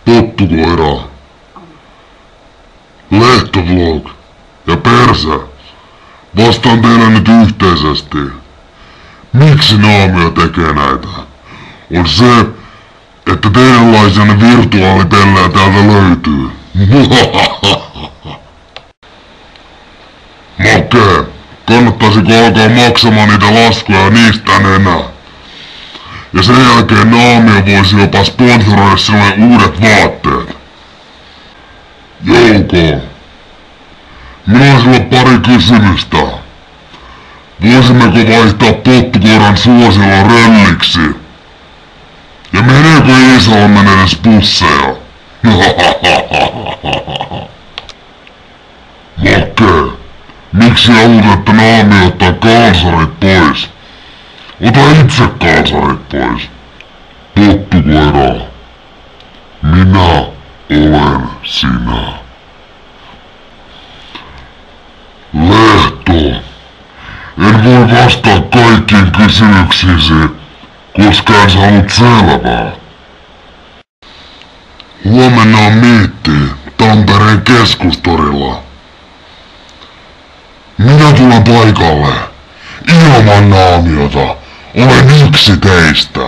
Pottukoira, Lehtovlog ja Persä, vastaan teille nyt yhteisesti. Miksi Naamio tekee näitä? On se, että teidänlaisianne virtuaalipellejä täältä löytyy. Makee, kannattaisiko alkaa maksamaan niitä laskuja niistä enää? Ja sen jälkeen Naamio voisi jopa sponsoroida sinulle uudet vaatteet. Jouko, minulla on sinulle pari kysymystä. Voisimmeko vaihtaa pottukoiran suosiolla rölliksi? Ja meneekö Iisalmen edes busseja? Makee, miksi haluat, että Naamio ottaa kalsarit pois? Ota itse kalsarit pois. Pottukoira, minä olen sinä. Lehto, en voi vastaa kaikkiin kysymyksiisi, koska en saanut selvää. Huomenna on miitti Tampereen keskustorilla. Minä tulen paikalle. Ilman Naamiota olen yksi teistä.